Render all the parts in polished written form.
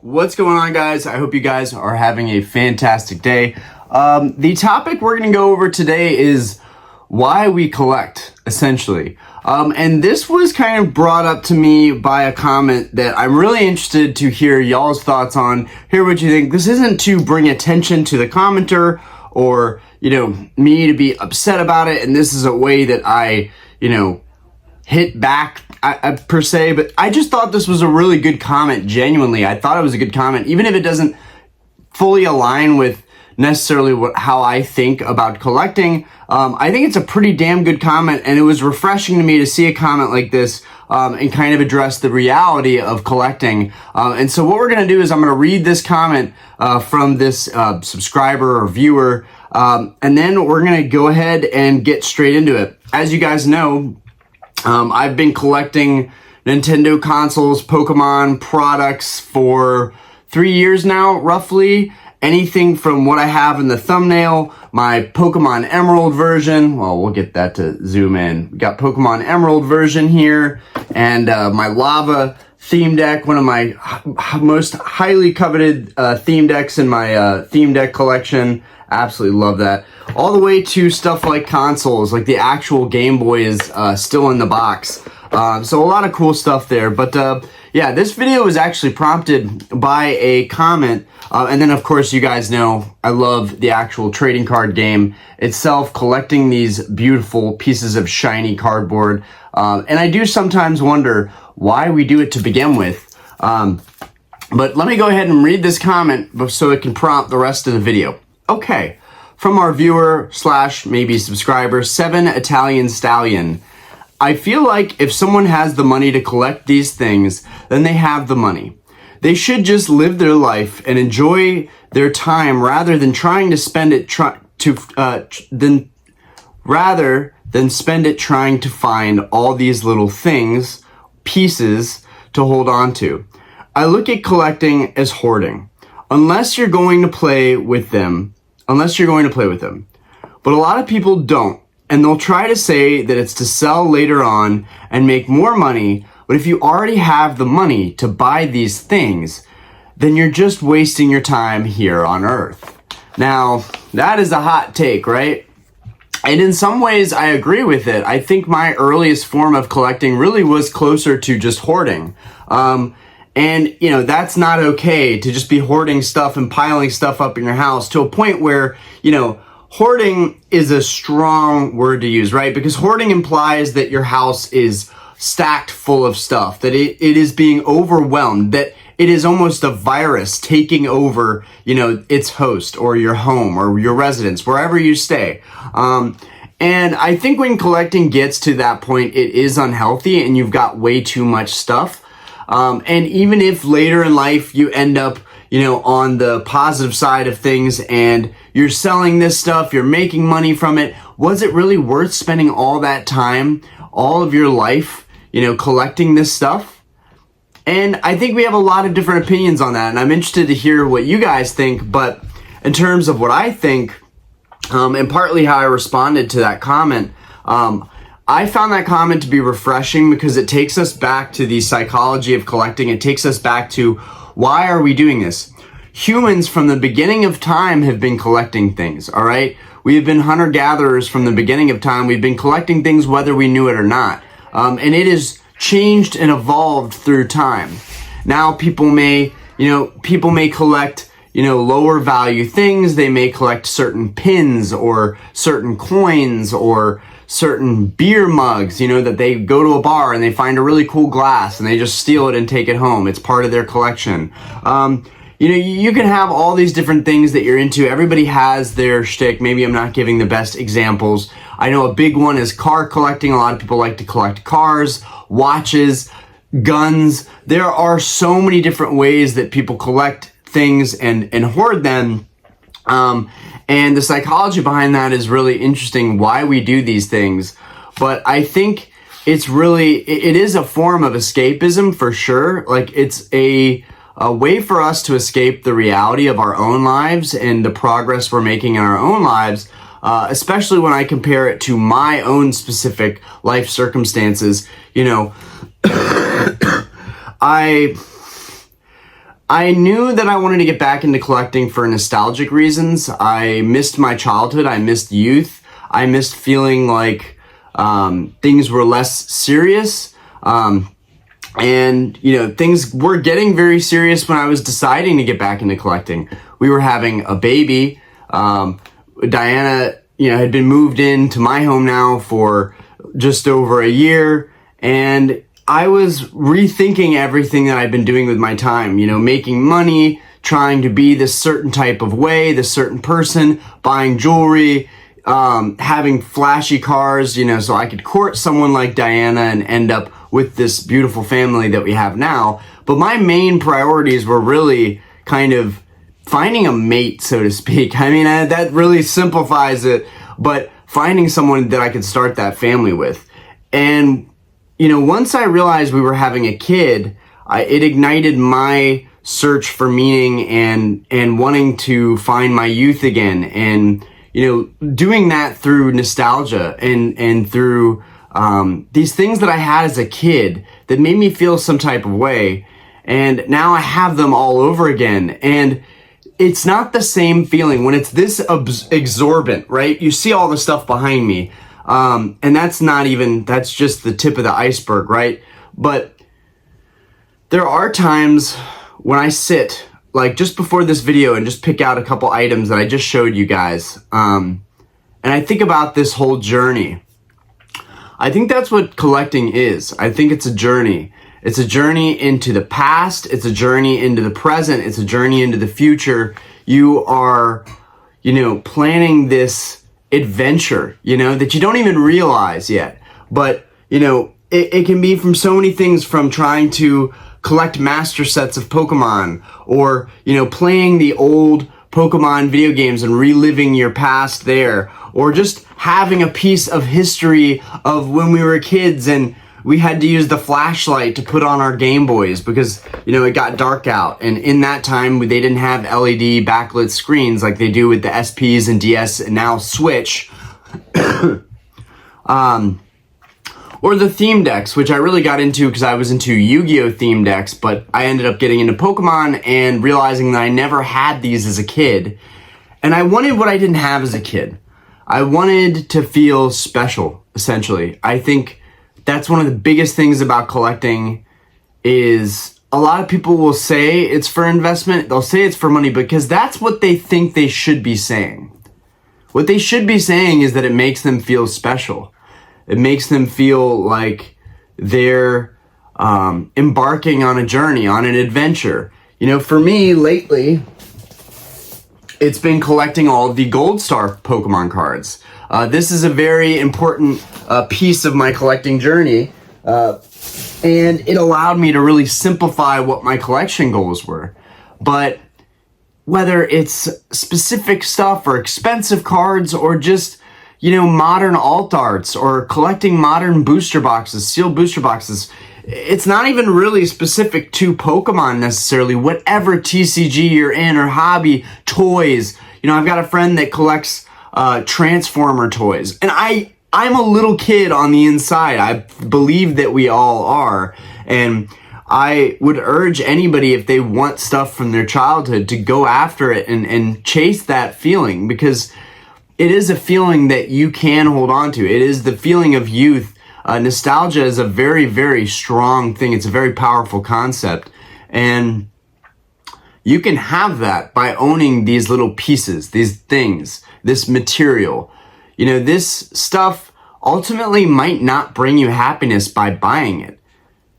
What's going on, guys? I hope you guys are having a fantastic day. The topic we're going to go over today is why we collect, essentially. And this was kind of brought up to me by a comment that I'm really interested to hear y'all's thoughts on, hear what you think. This isn't to bring attention to the commenter or, me to be upset about it. And this is a way that I, hit back per se, but I just thought this was a really good comment. Genuinely, I thought it was a good comment, even if it doesn't fully align with necessarily how I think about collecting. I think it's a pretty damn good comment, and it was refreshing to me to see a comment like this and kind of address the reality of collecting. And so what we're going to do is I'm going to read this comment from this subscriber or viewer, and then we're going to go ahead and get straight into it. As you guys know, I've been collecting Nintendo consoles, Pokemon products for 3 years now, roughly. Anything from what I have in the thumbnail, my Pokemon Emerald version. Well, we'll get that to zoom in. We got Pokemon Emerald version here, and my lava theme deck, one of my most highly coveted theme decks in my theme deck collection. Absolutely love that. All the way to stuff like consoles, like the actual Game Boy is still in the box. So a lot of cool stuff there. But yeah, this video was actually prompted by a comment. And then, of course, you guys know I love the actual trading card game itself, collecting these beautiful pieces of shiny cardboard. And I do sometimes wonder why we do it to begin with. But let me go ahead and read this comment so it can prompt the rest of the video. Okay, from our viewer / maybe subscriber, 7 Italian Stallion. I feel like if someone has the money to collect these things, then they have the money. They should just live their life and enjoy their time rather than trying to spend it spend it trying to find all these little things, pieces to hold on to. I look at collecting as hoarding. Unless you're going to play with them. But a lot of people don't, and they'll try to say that it's to sell later on and make more money, but if you already have the money to buy these things, then you're just wasting your time here on Earth. Now, that is a hot take, right? And in some ways, I agree with it. I think my earliest form of collecting really was closer to just hoarding. And, that's not okay to just be hoarding stuff and piling stuff up in your house to a point where, hoarding is a strong word to use, right? Because hoarding implies that your house is stacked full of stuff, that it is being overwhelmed, that it is almost a virus taking over, its host or your home or your residence, wherever you stay. And I think when collecting gets to that point, it is unhealthy and you've got way too much stuff. And even if later in life you end up, on the positive side of things and you're selling this stuff, you're making money from it, was it really worth spending all that time, all of your life, collecting this stuff? And I think we have a lot of different opinions on that, and I'm interested to hear what you guys think. But in terms of what I think, and partly how I responded to that comment, I found that comment to be refreshing because it takes us back to the psychology of collecting. It takes us back to why are we doing this? Humans from the beginning of time have been collecting things, all right? We have been hunter-gatherers from the beginning of time. We've been collecting things whether we knew it or not. And it has changed and evolved through time. Now people may collect, lower value things. They may collect certain pins or certain coins or certain beer mugs, that they go to a bar and they find a really cool glass and they just steal it and take it home. It's part of their collection. You can have all these different things that you're into. Everybody has their shtick. Maybe I'm not giving the best examples. I know a big one is car collecting. A lot of people like to collect cars, watches, guns. There are so many different ways that people collect things and hoard them. And the psychology behind that is really interesting, why we do these things. But I think it is a form of escapism for sure. Like it's a way for us to escape the reality of our own lives and the progress we're making in our own lives, especially when I compare it to my own specific life circumstances. I I knew that I wanted to get back into collecting for nostalgic reasons. I missed my childhood. I missed youth. I missed feeling like things were less serious. And, things were getting very serious when I was deciding to get back into collecting. We were having a baby. Diana, had been moved into my home now for just over a year. And I was rethinking everything that I've been doing with my time, making money, trying to be this certain type of way, this certain person, buying jewelry, having flashy cars, so I could court someone like Diana and end up with this beautiful family that we have now. But my main priorities were really kind of finding a mate, so to speak. I mean, that really simplifies it, but finding someone that I could start that family with. And once I realized we were having a kid, it ignited my search for meaning and wanting to find my youth again. And, doing that through nostalgia and through these things that I had as a kid that made me feel some type of way. And now I have them all over again. And it's not the same feeling when it's this exorbitant, right? You see all the stuff behind me. And that's just the tip of the iceberg, right? But there are times when I sit, like just before this video, and just pick out a couple items that I just showed you guys. And I think about this whole journey. I think that's what collecting is. I think it's a journey. It's a journey into the past. It's a journey into the present. It's a journey into the future. You are, planning this adventure, that you don't even realize yet. But, it can be from so many things, from trying to collect master sets of Pokemon, or, playing the old Pokemon video games and reliving your past there, or just having a piece of history of when we were kids and we had to use the flashlight to put on our Game Boys because, it got dark out. And in that time, they didn't have LED backlit screens like they do with the SPs and DS and now Switch. Or the theme decks, which I really got into because I was into Yu-Gi-Oh! Theme decks, but I ended up getting into Pokemon and realizing that I never had these as a kid. And I wanted what I didn't have as a kid. I wanted to feel special, essentially. I think that's one of the biggest things about collecting is a lot of people will say it's for investment. They'll say it's for money because that's what they think they should be saying. What they should be saying is that it makes them feel special. It makes them feel like they're embarking on a journey, on an adventure. For me lately, it's been collecting all of the Gold Star Pokemon cards. This is a very important piece of my collecting journey, and it allowed me to really simplify what my collection goals were. But whether it's specific stuff or expensive cards or just modern alt arts or collecting modern booster boxes, sealed booster boxes. It's not even really specific to Pokemon necessarily. Whatever TCG you're in or hobby, toys. I've got a friend that collects Transformer toys. And I'm a little kid on the inside. I believe that we all are. And I would urge anybody, if they want stuff from their childhood, to go after it and chase that feeling, because it is a feeling that you can hold on to. It is the feeling of youth. Nostalgia is a very, very strong thing. It's a very powerful concept. And you can have that by owning these little pieces, these things, this material. This stuff ultimately might not bring you happiness by buying it.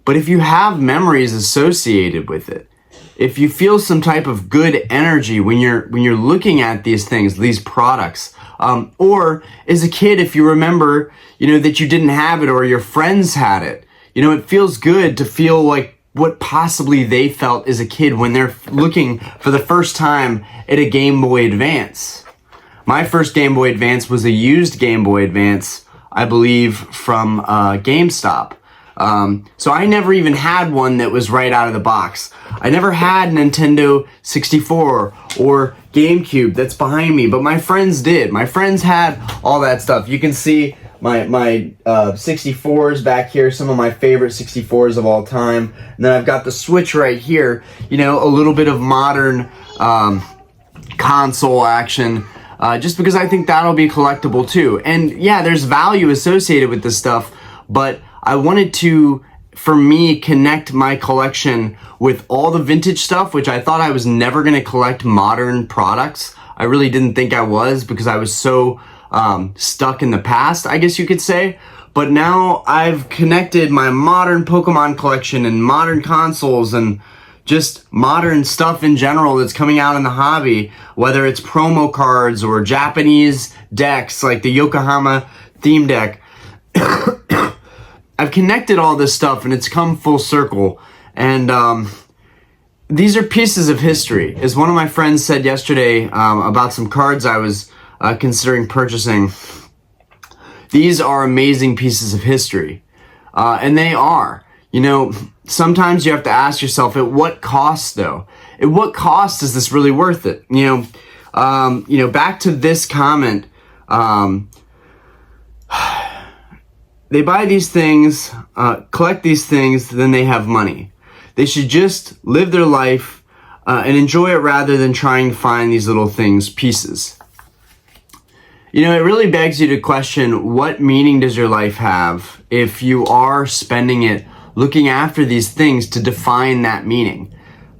But if you have memories associated with it, if you feel some type of good energy when you're looking at these things, these products, or as a kid, if you remember, that you didn't have it or your friends had it, it feels good to feel like what possibly they felt as a kid when they're looking for the first time at a Game Boy Advance. My first Game Boy Advance was a used Game Boy Advance, I believe, from GameStop. So I never even had one that was right out of the box. I never had Nintendo 64 or GameCube that's behind me, but my friends did. My friends had all that stuff. You can see my 64s back here, some of my favorite 64s of all time. And then I've got the Switch right here, you know, a little bit of modern console action, just because I think that'll be collectible too. And yeah, there's value associated with this stuff, but I wanted to, for me, connect my collection with all the vintage stuff, which I thought I was never going to collect modern products. I really didn't think I was, because I was so stuck in the past, I guess you could say. But now I've connected my modern Pokemon collection and modern consoles and just modern stuff in general that's coming out in the hobby, whether it's promo cards or Japanese decks like the Yokohama theme deck. I've connected all this stuff and it's come full circle. And these are pieces of history. As one of my friends said yesterday about some cards I was considering purchasing, these are amazing pieces of history. And they are. You know, sometimes you have to ask yourself, at what cost though? At what cost is this really worth it? You know, back to this comment, they buy these things, collect these things, then they have money. They should just live their life and enjoy it rather than trying to find these little things, pieces. You know, it really begs you to question, what meaning does your life have if you are spending it looking after these things to define that meaning?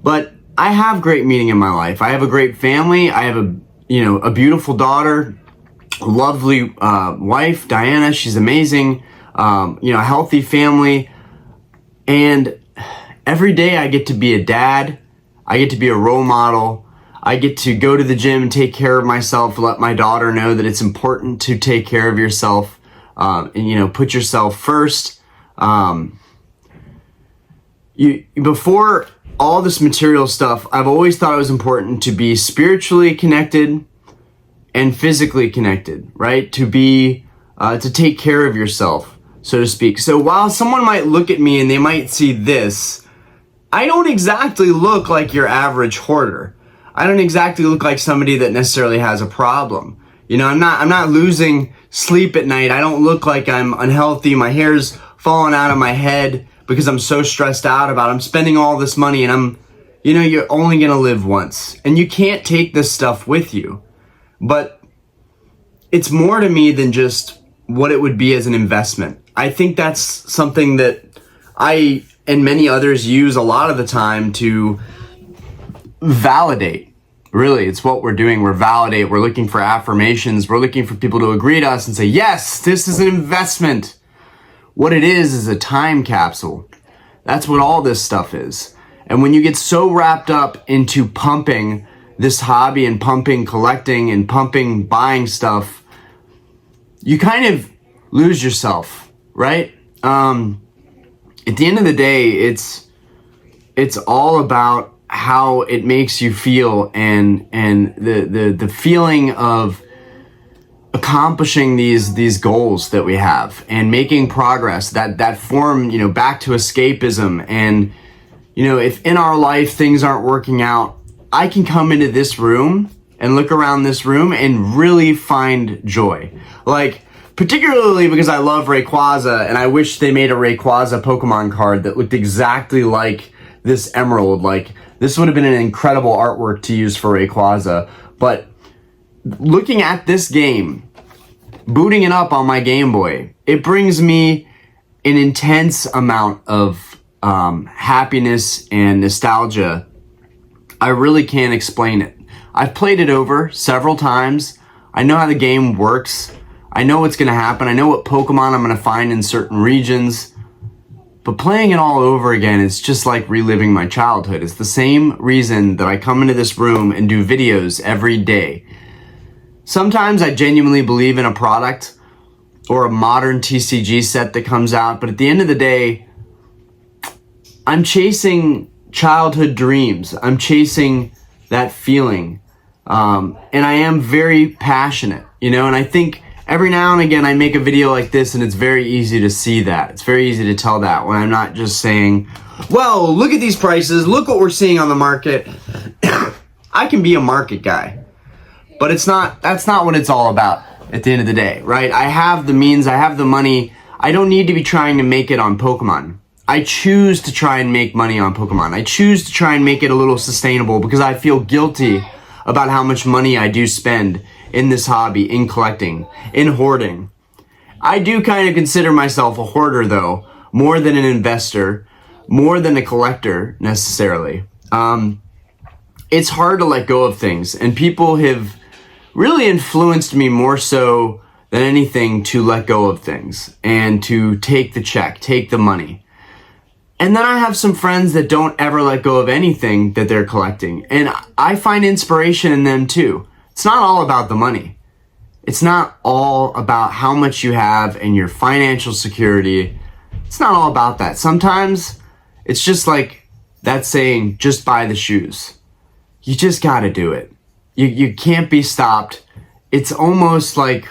But I have great meaning in my life. I have a great family. I have a beautiful daughter, a lovely wife, Diana. She's amazing. A healthy family. And every day I get to be a dad. I get to be a role model. I get to go to the gym and take care of myself, let my daughter know that it's important to take care of yourself, and, put yourself first. Before all this material stuff, I've always thought it was important to be spiritually connected and physically connected, right? To be, to take care of yourself, so to speak. So while someone might look at me and they might see this, I don't exactly look like your average hoarder. I don't exactly look like somebody that necessarily has a problem. You know, I'm not losing sleep at night. I don't look like I'm unhealthy. My hair's falling out of my head because I'm so stressed out about it. I'm spending all this money and you're only gonna live once. And you can't take this stuff with you. But it's more to me than just what it would be as an investment. I think that's something that I and many others use a lot of the time to validate. Really, it's what we're doing. We're validate. We're looking for affirmations. We're looking for people to agree to us and say, yes, this is an investment. What it is a time capsule. That's what all this stuff is. And when you get so wrapped up into pumping this hobby and pumping collecting and pumping buying stuff, you kind of lose yourself, right? At the end of the day, it's all about how it makes you feel and the feeling of accomplishing these goals that we have and making progress that form, back to escapism. And, if in our life things aren't working out, I can come into this room and look around this room and really find joy. Like, particularly because I love Rayquaza and I wish they made a Rayquaza Pokemon card that looked exactly like this emerald. Like, this would have been an incredible artwork to use for Rayquaza. But looking at this game, booting it up on my Game Boy, it brings me an intense amount of happiness and nostalgia. I really can't explain it. I've played it over several times. I know how the game works. I know what's going to happen. I know what Pokemon I'm going to find in certain regions. But playing it all over again is just like reliving my childhood. It's the same reason that I come into this room and do videos every day. Sometimes I genuinely believe in a product or a modern TCG set that comes out, but at the end of the day, I'm chasing childhood dreams. I'm chasing that feeling. And I am very passionate, and I think every now and again I make a video like this and it's very easy to see that. It's very easy to tell that when I'm not just saying, well, look at these prices, look what we're seeing on the market. I can be a market guy, but that's not what it's all about. at the end of the day, right? I have the means, I have the money. I don't need to be trying to make it on Pokemon. I choose to try and make money on Pokemon. I choose to try and make it a little sustainable because I feel guilty about how much money I do spend in this hobby, in collecting, in hoarding. I do kind of consider myself a hoarder though, more than an investor, more than a collector necessarily. It's hard to let go of things, and people have really influenced me more so than anything to let go of things and to take the check, take the money. And then I have some friends that don't ever let go of anything that they're collecting, and I find inspiration in them too. It's not all about the money. It's not all about how much you have and your financial security. It's not all about that. Sometimes it's just like that saying, just buy the shoes. You just gotta do it. You can't be stopped. It's almost like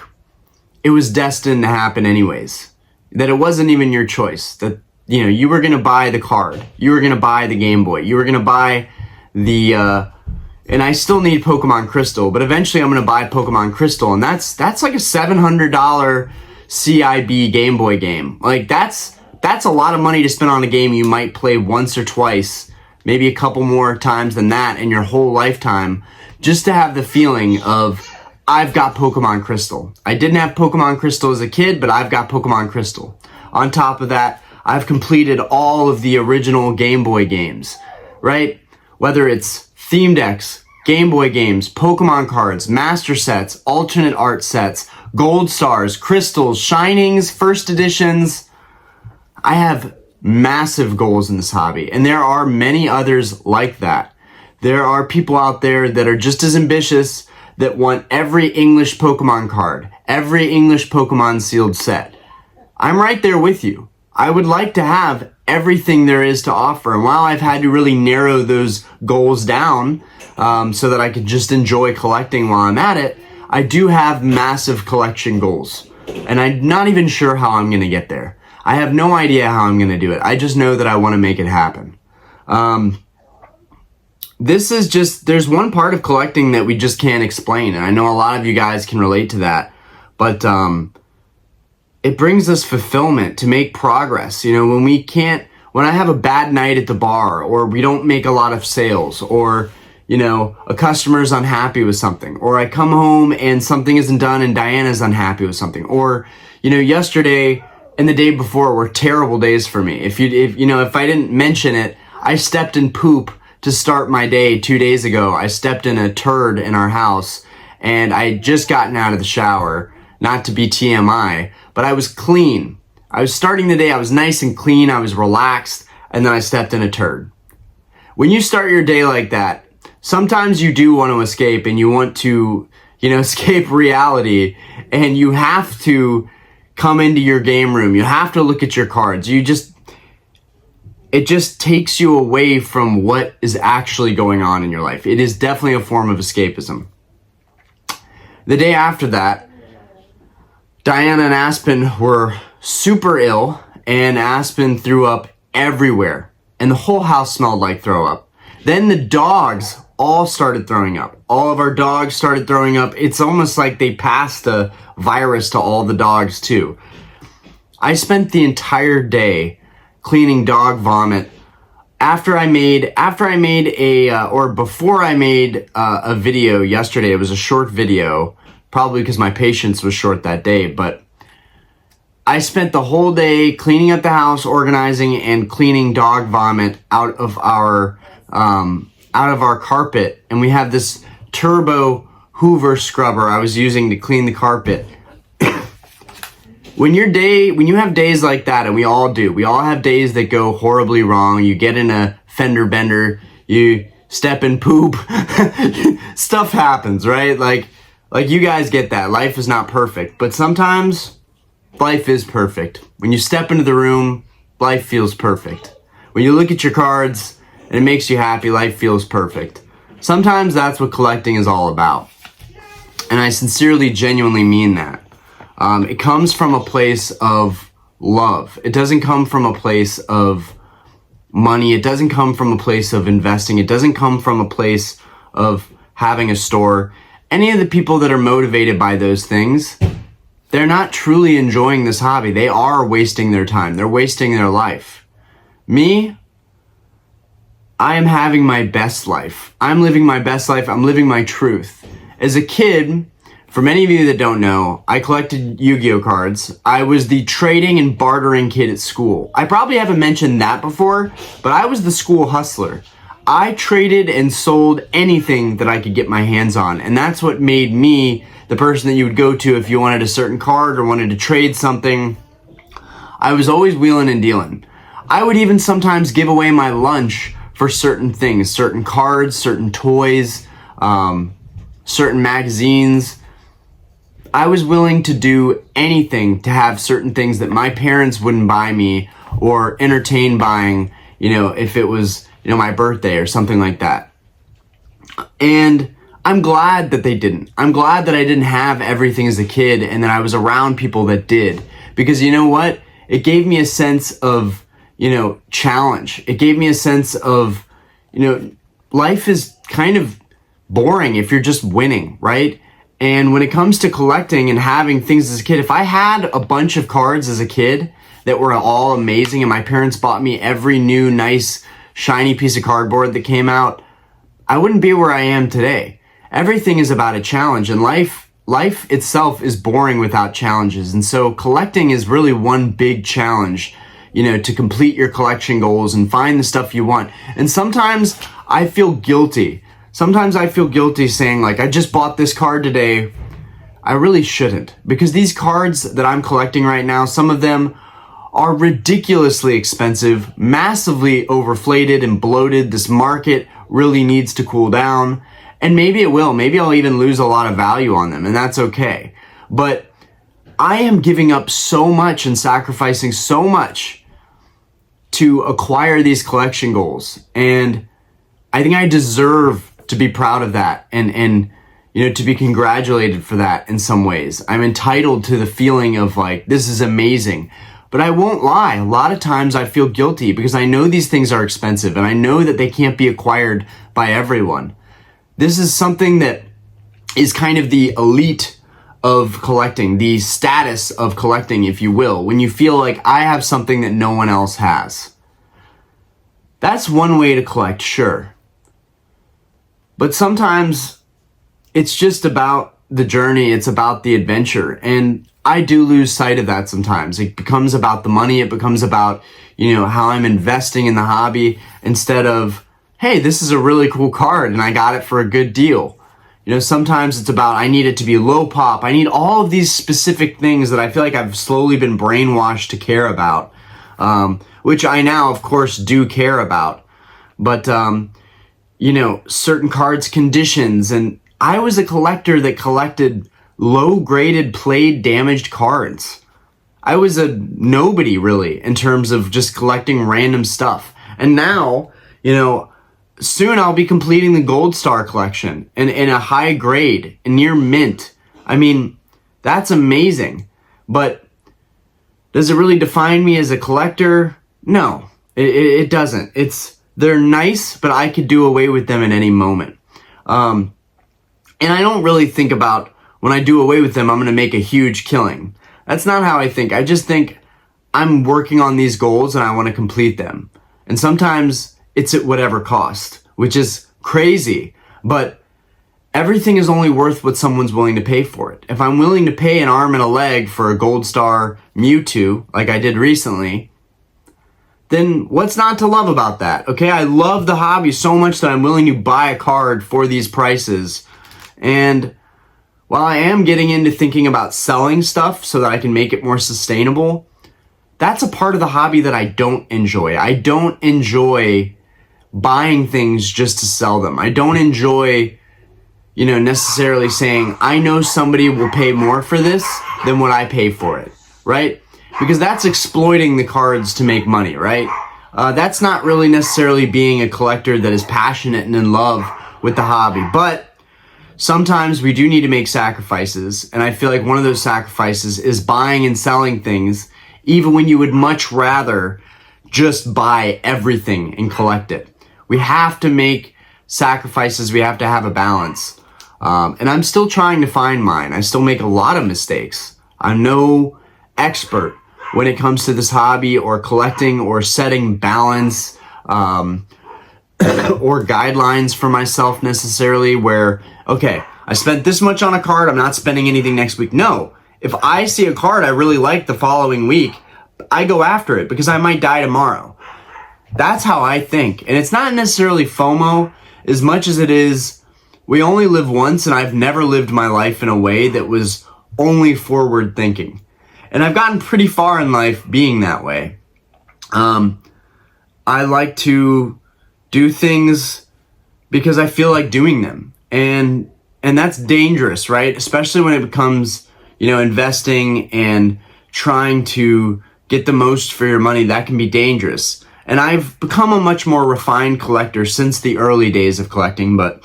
it was destined to happen anyways. That it wasn't even your choice. That, you know, you were gonna buy the card. You were gonna buy the Game Boy. You were gonna buy the, and I still need Pokemon Crystal, but eventually I'm gonna buy Pokemon Crystal, and that's like a $700 CIB Game Boy game. Like that's a lot of money to spend on a game you might play once or twice, maybe a couple more times than that in your whole lifetime, just to have the feeling of, I've got Pokemon Crystal. I didn't have Pokemon Crystal as a kid, but I've got Pokemon Crystal. On top of that, I've completed all of the original Game Boy games, right? Whether it's theme decks, Game Boy games, Pokemon cards, master sets, alternate art sets, gold stars, crystals, shinings, first editions. I have massive goals in this hobby, and there are many others like that. There are people out there that are just as ambitious, that want every English Pokemon card, every English Pokemon sealed set. I'm right there with you. I would like to have everything there is to offer, and while I've had to really narrow those goals down so that I could just enjoy collecting while I'm at it, I do have massive collection goals, and I'm not even sure how I'm going to get there. I have no idea how I'm going to do it. I just know that I want to make it happen. This is just, there's one part of collecting that we just can't explain, and I know a lot of you guys can relate to that, but it brings us fulfillment to make progress. You know, when I have a bad night at the bar, or we don't make a lot of sales, or, you know, a customer's unhappy with something, or I come home and something isn't done and Diana's unhappy with something, or, you know, yesterday and the day before were terrible days for me. If I didn't mention it, I stepped in poop to start my day 2 days ago. I stepped in a turd in our house, and I had just gotten out of the shower, not to be TMI, but I was clean. I was starting the day, I was nice and clean, I was relaxed, and then I stepped in a turd. When you start your day like that, sometimes you do want to escape, and you want to, you know, escape reality, and you have to come into your game room. You have to look at your cards. It just takes you away from what is actually going on in your life. It is definitely a form of escapism. The day after that, Diana and Aspen were super ill, and Aspen threw up everywhere, and the whole house smelled like throw up. Then the dogs all started throwing up. All of our dogs started throwing up. It's almost like they passed the virus to all the dogs too. I spent the entire day cleaning dog vomit before I made a video yesterday. It was a short video, probably because my patience was short that day, but I spent the whole day cleaning up the house, organizing, and cleaning dog vomit out of our carpet. And we have this turbo Hoover scrubber I was using to clean the carpet. When you have days like that, and we all have days that go horribly wrong. You get in a fender bender, you step in poop, stuff happens, right? Like you guys get that. Life is not perfect, but sometimes life is perfect. When you step into the room, life feels perfect. When you look at your cards and it makes you happy, life feels perfect. Sometimes that's what collecting is all about. And I sincerely, genuinely mean that. It comes from a place of love. It doesn't come from a place of money. It doesn't come from a place of investing. It doesn't come from a place of having a store. any of the people that are motivated by those things, they're not truly enjoying this hobby. They are wasting their time. They're wasting their life. Me, I am having my best life. I'm living my best life. I'm living my truth. As a kid, for many of you that don't know, I collected Yu-Gi-Oh cards. I was the trading and bartering kid at school. I probably haven't mentioned that before, but I was the school hustler. I traded and sold anything that I could get my hands on, and that's what made me the person that you would go to if you wanted a certain card or wanted to trade something. I was always wheeling and dealing. I would even sometimes give away my lunch for certain things, certain cards, certain toys, certain magazines. I was willing to do anything to have certain things that my parents wouldn't buy me or entertain buying, if it was, my birthday or something like that. And I'm glad that they didn't. I'm glad that I didn't have everything as a kid and that I was around people that did. Because you know what? It gave me a sense of, challenge. It gave me a sense of, life is kind of boring if you're just winning, right? And when it comes to collecting and having things as a kid, if I had a bunch of cards as a kid that were all amazing and my parents bought me every new nice shiny piece of cardboard that came out, I wouldn't be where I am today. Everything is about a challenge, and life itself is boring without challenges. And so collecting is really one big challenge, to complete your collection goals and find the stuff you want. And sometimes I feel guilty. Sometimes I feel guilty saying, like, I just bought this card today. I really shouldn't, because these cards that I'm collecting right now, some of them are ridiculously expensive, massively overflated and bloated. This market really needs to cool down, and maybe it will. Maybe I'll even lose a lot of value on them, and that's okay. But I am giving up so much and sacrificing so much to acquire these collection goals, and I think I deserve to be proud of that and to be congratulated for that in some ways. I'm entitled to the feeling of like, this is amazing. But I won't lie, a lot of times I feel guilty because I know these things are expensive and I know that they can't be acquired by everyone. This is something that is kind of the elite of collecting, the status of collecting, if you will, when you feel like I have something that no one else has. That's one way to collect, sure. But sometimes it's just about the journey, it's about the adventure, and I do lose sight of that sometimes. It becomes about the money, it becomes about, how I'm investing in the hobby instead of, hey, this is a really cool card and I got it for a good deal. Sometimes it's about, I need it to be low pop. I need all of these specific things that I feel like I've slowly been brainwashed to care about, which I now, of course, do care about. But, certain cards, conditions, and I was a collector that collected low-graded, played, damaged cards. I was a nobody, really, in terms of just collecting random stuff. And now, soon I'll be completing the Gold Star collection in a high grade, near mint. I mean, that's amazing. But does it really define me as a collector? No, it doesn't. They're nice, but I could do away with them at any moment. And I don't really think about, when I do away with them, I'm going to make a huge killing. That's not how I think. I just think I'm working on these goals and I want to complete them. And sometimes it's at whatever cost, which is crazy. But everything is only worth what someone's willing to pay for it. If I'm willing to pay an arm and a leg for a Gold Star Mewtwo, like I did recently, then what's not to love about that? Okay, I love the hobby so much that I'm willing to buy a card for these prices. And while I am getting into thinking about selling stuff so that I can make it more sustainable, that's a part of the hobby that I don't enjoy. I don't enjoy buying things just to sell them. I don't enjoy, necessarily saying, I know somebody will pay more for this than what I pay for it, right? Because that's exploiting the cards to make money, right? That's not really necessarily being a collector that is passionate and in love with the hobby. But sometimes we do need to make sacrifices, and I feel like one of those sacrifices is buying and selling things, even when you would much rather just buy everything and collect it. We have to make sacrifices. We have to have a balance. And I'm still trying to find mine. I still make a lot of mistakes. I'm no expert when it comes to this hobby or collecting or setting balance or guidelines for myself necessarily where, okay, I spent this much on a card, I'm not spending anything next week. No, if I see a card I really like the following week, I go after it because I might die tomorrow. That's how I think. And it's not necessarily FOMO as much as it is, we only live once, and I've never lived my life in a way that was only forward thinking. And I've gotten pretty far in life being that way. I like to do things because I feel like doing them. And that's dangerous, right? Especially when it becomes, investing and trying to get the most for your money. That can be dangerous. And I've become a much more refined collector since the early days of collecting, but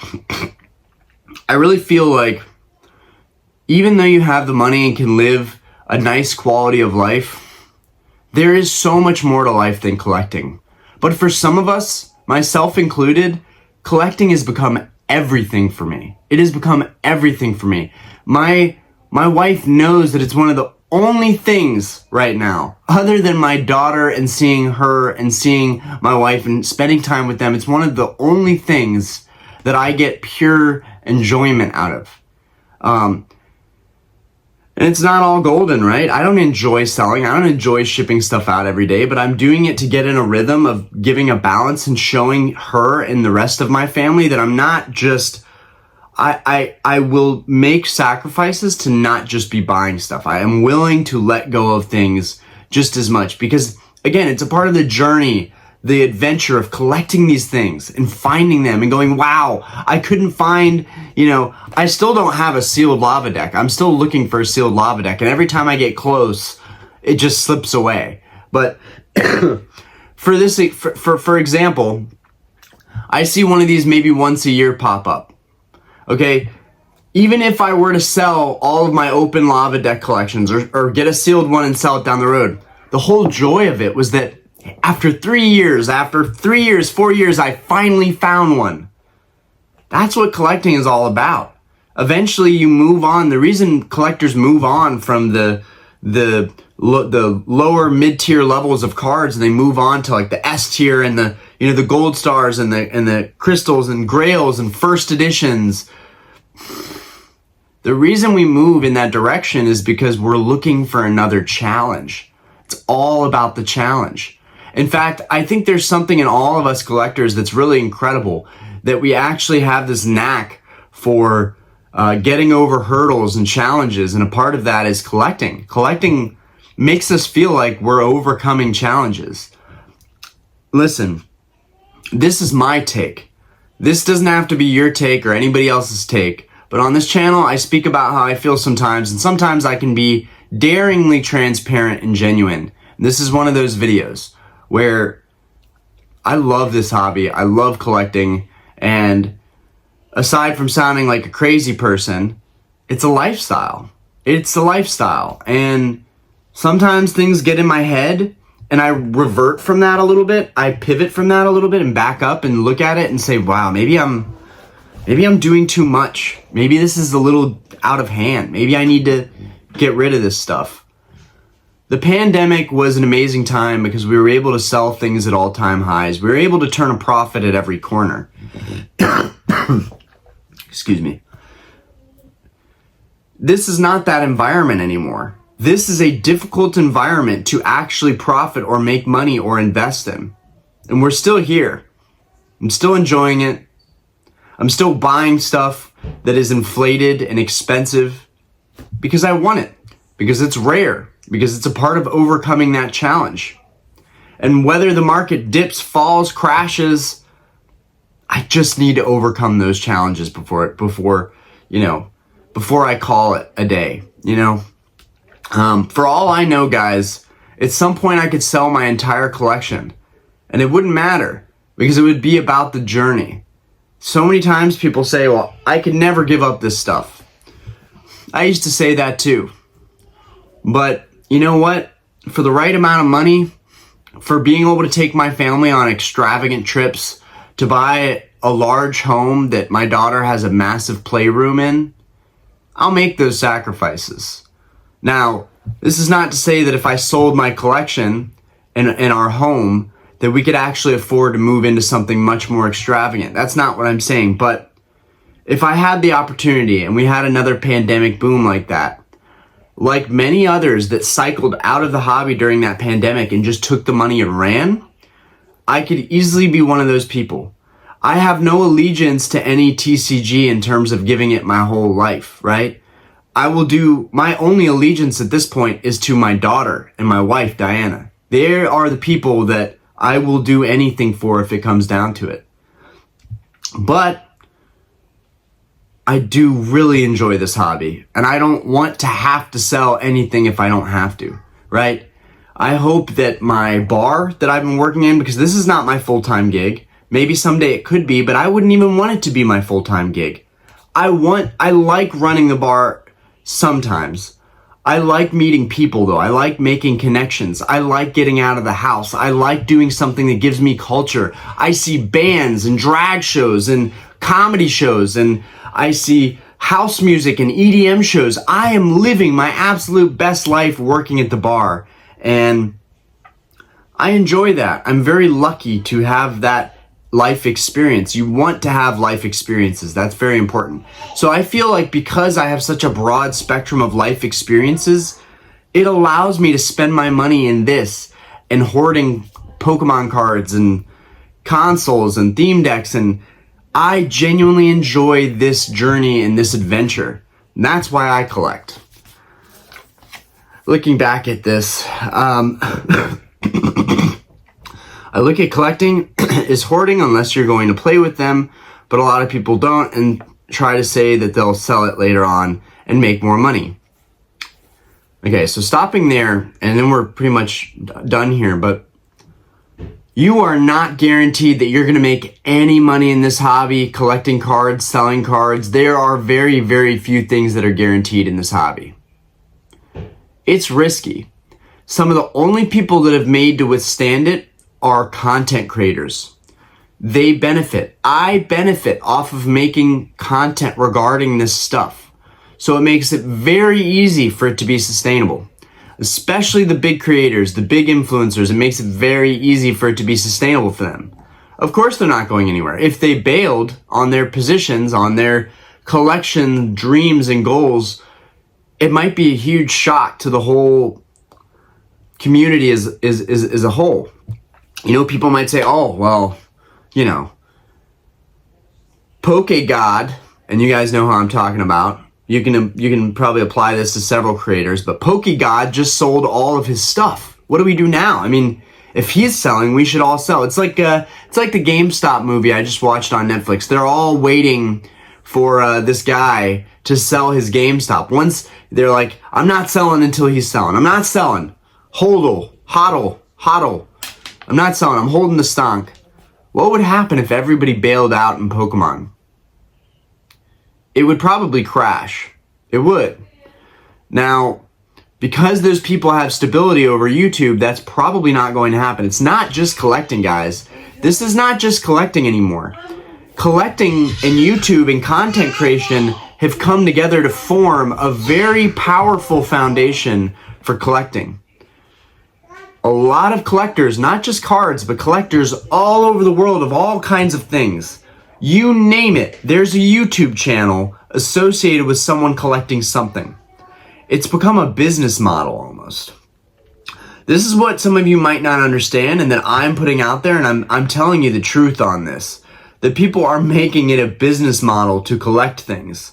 I really feel like even though you have the money and can live a nice quality of life, there is so much more to life than collecting. But for some of us, myself included, collecting has become everything for me. It has become everything for me. My wife knows that it's one of the only things right now, other than my daughter and seeing her and seeing my wife and spending time with them, it's one of the only things that I get pure enjoyment out of. And it's not all golden, right? I don't enjoy selling. I don't enjoy shipping stuff out every day, but I'm doing it to get in a rhythm of giving a balance and showing her and the rest of my family that I'm not just, I will make sacrifices to not just be buying stuff. I am willing to let go of things just as much because, again, it's a part of the journey, the adventure of collecting these things and finding them and going, wow, I couldn't find, I still don't have a sealed lava deck. I'm still looking for a sealed lava deck. And every time I get close, it just slips away. But for example, I see one of these maybe once a year pop up. Okay. Even if I were to sell all of my open lava deck collections or get a sealed one and sell it down the road, the whole joy of it was that after 4 years, I finally found one. That's what collecting is all about. Eventually you move on. The reason collectors move on from the lower mid-tier levels of cards and they move on to like the S tier and the gold stars and the crystals and grails and first editions. The reason we move in that direction is because we're looking for another challenge. It's all about the challenge. In fact, I think there's something in all of us collectors that's really incredible, that we actually have this knack for getting over hurdles and challenges, and a part of that is collecting. Collecting makes us feel like we're overcoming challenges. Listen, this is my take. This doesn't have to be your take or anybody else's take, but on this channel, I speak about how I feel sometimes, and sometimes I can be daringly transparent and genuine. This is one of those videos where I love this hobby. I love collecting. And aside from sounding like a crazy person, it's a lifestyle. It's a lifestyle. And sometimes things get in my head and I revert from that a little bit. I pivot from that a little bit and back up and look at it and say, wow, maybe I'm doing too much. Maybe this is a little out of hand. Maybe I need to get rid of this stuff. The pandemic was an amazing time because we were able to sell things at all-time highs. We were able to turn a profit at every corner. Excuse me. This is not that environment anymore. This is a difficult environment to actually profit or make money or invest in. And we're still here. I'm still enjoying it. I'm still buying stuff that is inflated and expensive because I want it, because it's rare, because it's a part of overcoming that challenge. And whether the market dips, falls, crashes, I just need to overcome those challenges before I call it a day, For all I know, guys, at some point I could sell my entire collection and it wouldn't matter because it would be about the journey. So many times people say, well, I could never give up this stuff. I used to say that too. But you know what? For the right amount of money, for being able to take my family on extravagant trips, to buy a large home that my daughter has a massive playroom in, I'll make those sacrifices. Now, this is not to say that if I sold my collection in our home, that we could actually afford to move into something much more extravagant. That's not what I'm saying. But if I had the opportunity and we had another pandemic boom like that, like many others that cycled out of the hobby during that pandemic and just took the money and ran, I could easily be one of those people. I have no allegiance to any TCG in terms of giving it my whole life, right? My only allegiance at this point is to my daughter and my wife, Diana. They are the people that I will do anything for if it comes down to it. But I do really enjoy this hobby, and I don't want to have to sell anything if I don't have to, right? I hope that my bar that I've been working in, because this is not my full-time gig, maybe someday it could be, but I wouldn't even want it to be my full-time gig. I like running the bar sometimes. I like meeting people though. I like making connections. I like getting out of the house. I like doing something that gives me culture. I see bands and drag shows and comedy shows, and I see house music and EDM shows. I am living my absolute best life working at the bar, and I enjoy that. I'm very lucky to have that life experience. You want to have life experiences. That's very important. So I feel like because I have such a broad spectrum of life experiences, it allows me to spend my money in this and hoarding Pokemon cards and consoles and theme decks, and I genuinely enjoy this journey and this adventure. And that's why I collect. Looking back at this, I look at collecting is hoarding unless you're going to play with them, but a lot of people don't and try to say that they'll sell it later on and make more money. Okay, so stopping there, and then we're pretty much done here, but you are not guaranteed that you're going to make any money in this hobby, collecting cards, selling cards. There are very, very few things that are guaranteed in this hobby. It's risky. Some of the only people that have made to withstand it are content creators. They benefit. I benefit off of making content regarding this stuff. So it makes it very easy for it to be sustainable. Especially the big creators, the big influencers, it makes it very easy for it to be sustainable for them. Of course they're not going anywhere. If they bailed on their positions, on their collection dreams and goals, it might be a huge shock to the whole community as a whole. You know, people might say, oh, well, you know, PokeGod, and you guys know who I'm talking about. You can probably apply this to several creators, but PokeGod just sold all of his stuff. What do we do now? I mean, if he's selling, we should all sell. It's like the GameStop movie I just watched on Netflix. They're all waiting for this guy to sell his GameStop. Once they're like, I'm not selling until he's selling. I'm not selling. Hodl. I'm not selling. I'm holding the stonk. What would happen if everybody bailed out in Pokemon? It would probably crash. It would. Now, because those people have stability over YouTube, that's probably not going to happen. It's not just collecting, guys. This is not just collecting anymore. Collecting and YouTube and content creation have come together to form a very powerful foundation for collecting. A lot of collectors, not just cards, but collectors all over the world of all kinds of things. You name it, there's a YouTube channel associated with someone collecting something. It's become a business model almost. This is what some of you might not understand, and that I'm putting out there, and I'm telling you the truth on this. That people are making it a business model to collect things.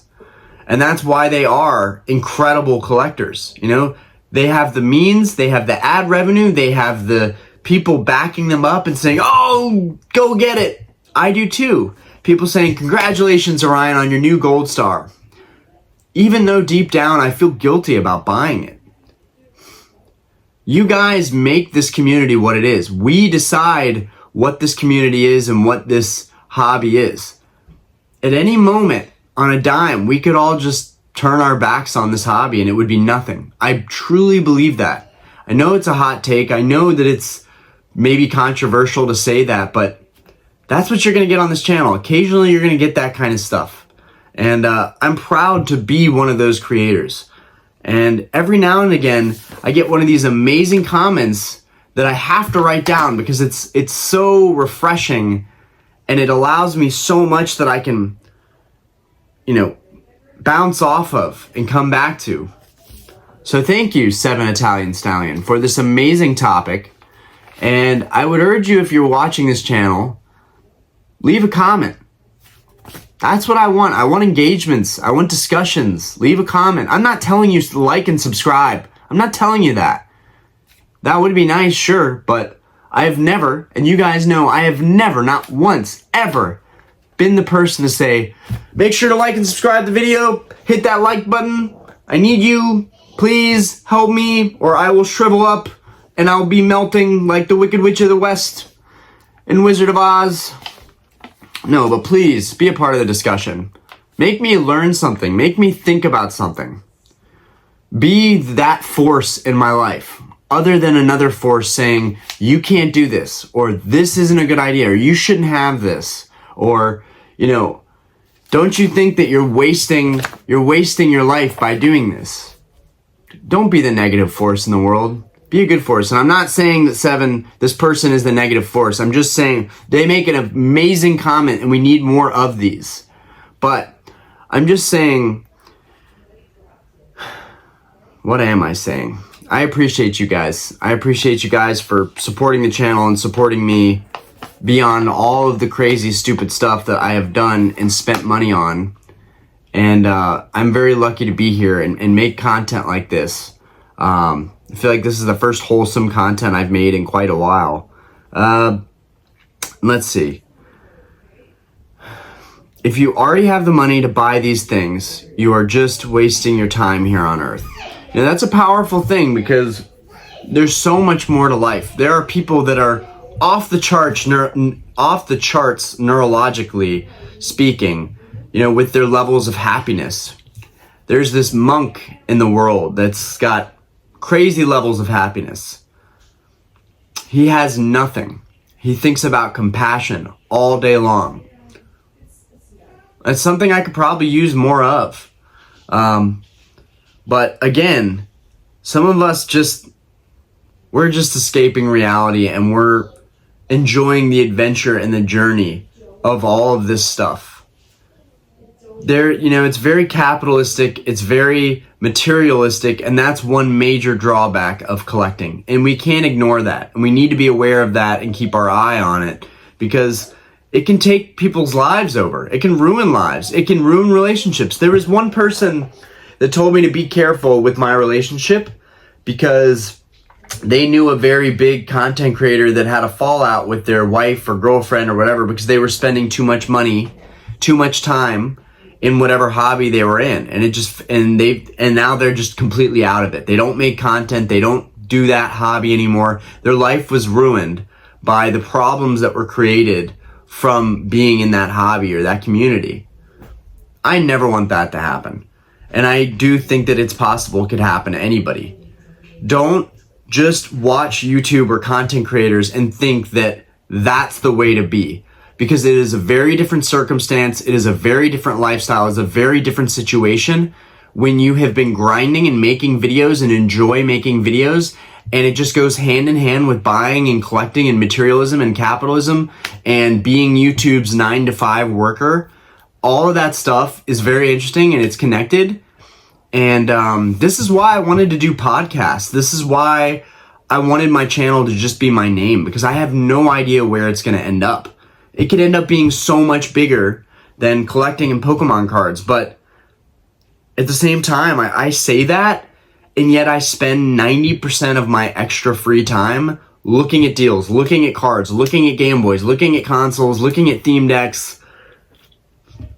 And that's why they are incredible collectors. You know, they have the means, they have the ad revenue, they have the people backing them up and saying, oh, go get it. I do too. People saying, congratulations, Orion, on your new gold star. Even though deep down I feel guilty about buying it. You guys make this community what it is. We decide what this community is and what this hobby is. At any moment, on a dime, we could all just turn our backs on this hobby and it would be nothing. I truly believe that. I know it's a hot take. I know that it's maybe controversial to say that, but That's what you're going to get on this channel. Occasionally, you're going to get that kind of stuff. And I'm proud to be one of those creators. And every now and again, I get one of these amazing comments that I have to write down because it's so refreshing, and it allows me so much that I can, bounce off of and come back to. So thank you, 7 Italian Stallion, for this amazing topic. And I would urge you, if you're watching this channel, leave a comment. That's what I want. I want engagements. I want discussions. Leave a comment. I'm not telling you to like and subscribe. I'm not telling you that. That would be nice, sure, but I have never, and you guys know, I have never, not once, ever, been the person to say, make sure to like and subscribe the video, hit that like button, I need you, please help me, or I will shrivel up and I'll be melting like the Wicked Witch of the West in Wizard of Oz. No, but please be a part of the discussion. Make me learn something. Make me think about something. Be that force in my life, other than another force saying, you can't do this, or this isn't a good idea, or you shouldn't have this, or, don't you think that you're wasting your life by doing this? Don't be the negative force in the world. Be a good force. And I'm not saying that this person is the negative force. I'm just saying they make an amazing comment and we need more of these. But I'm just saying, what am I saying? I appreciate you guys. I appreciate you guys for supporting the channel and supporting me beyond all of the crazy, stupid stuff that I have done and spent money on. And I'm very lucky to be here and make content like this. I feel like this is the first wholesome content I've made in quite a while. Let's see. If you already have the money to buy these things, you are just wasting your time here on Earth. Now, that's a powerful thing because there's so much more to life. There are people that are off the charts neurologically speaking, with their levels of happiness. There's this monk in the world that's got crazy levels of happiness. He has nothing. He thinks about compassion all day long. That's something I could probably use more of. But again, some of us we're just escaping reality, and we're enjoying the adventure and the journey of all of this stuff. It's very capitalistic, it's very materialistic, and that's one major drawback of collecting. And we can't ignore that. And we need to be aware of that and keep our eye on it, because it can take people's lives over. It can ruin lives. It can ruin relationships. There was one person that told me to be careful with my relationship because they knew a very big content creator that had a fallout with their wife or girlfriend or whatever because they were spending too much money, too much time in whatever hobby they were in. And now they're just completely out of it. They don't make content. They don't do that hobby anymore. Their life was ruined by the problems that were created from being in that hobby or that community. I never want that to happen. And I do think that it's possible it could happen to anybody. Don't just watch YouTube or content creators and think that that's the way to be, because it is a very different circumstance. It is a very different lifestyle. It's a very different situation when you have been grinding and making videos and enjoy making videos, and it just goes hand in hand with buying and collecting and materialism and capitalism and being YouTube's 9-to-5 worker. All of that stuff is very interesting and it's connected. And this is why I wanted to do podcasts. This is why I wanted my channel to just be my name, because I have no idea where it's going to end up. It could end up being so much bigger than collecting in Pokemon cards. But at the same time, I say that, and yet I spend 90% of my extra free time looking at deals, looking at cards, looking at Game Boys, looking at consoles, looking at theme decks.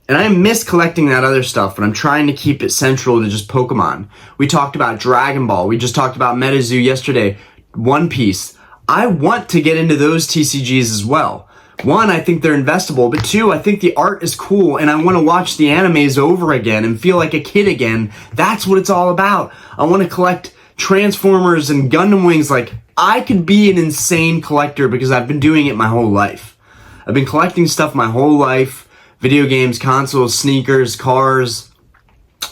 And I miss collecting that other stuff, but I'm trying to keep it central to just Pokemon. We talked about Dragon Ball. We just talked about MetaZoo yesterday. One Piece. I want to get into those TCGs as well. One, I think they're investable, but two, I think the art is cool, and I want to watch the animes over again and feel like a kid again. That's what it's all about. I want to collect Transformers and Gundam Wings. Like, I could be an insane collector because I've been doing it my whole life. I've been collecting stuff my whole life. Video games, consoles, sneakers, cars,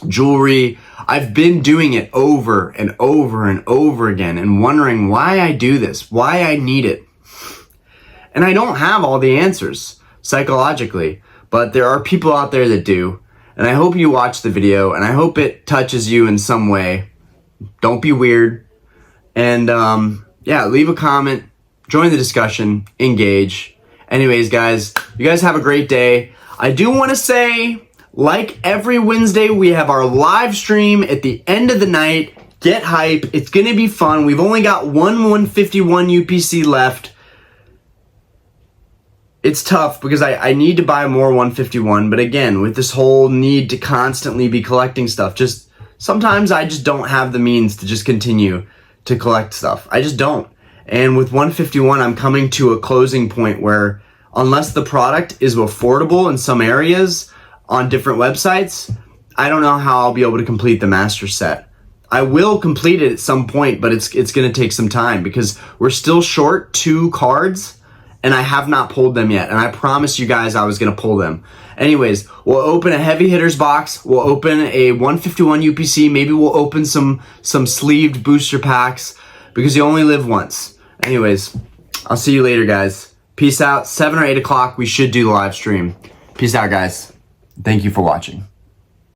jewelry. I've been doing it over and over and over again and wondering why I do this, why I need it. And I don't have all the answers psychologically, but there are people out there that do. And I hope you watch the video and I hope it touches you in some way. Don't be weird. And yeah, leave a comment, join the discussion, engage. Anyways, guys, you guys have a great day. I do want to say, like every Wednesday, we have our live stream at the end of the night. Get hype. It's going to be fun. We've only got one 151 UPC left. It's tough because I need to buy more 151, but again, with this whole need to constantly be collecting stuff, just sometimes I just don't have the means to just continue to collect stuff. I just don't. And with 151, I'm coming to a closing point where unless the product is affordable in some areas on different websites, I don't know how I'll be able to complete the master set. I will complete it at some point, but it's going to take some time because we're still short 2 cards. And I have not pulled them yet. And I promised you guys I was going to pull them. Anyways, we'll open a heavy hitters box. We'll open a 151 UPC. Maybe we'll open some sleeved booster packs because you only live once. Anyways, I'll see you later, guys. Peace out. 7 or 8 o'clock, we should do the live stream. Peace out, guys. Thank you for watching.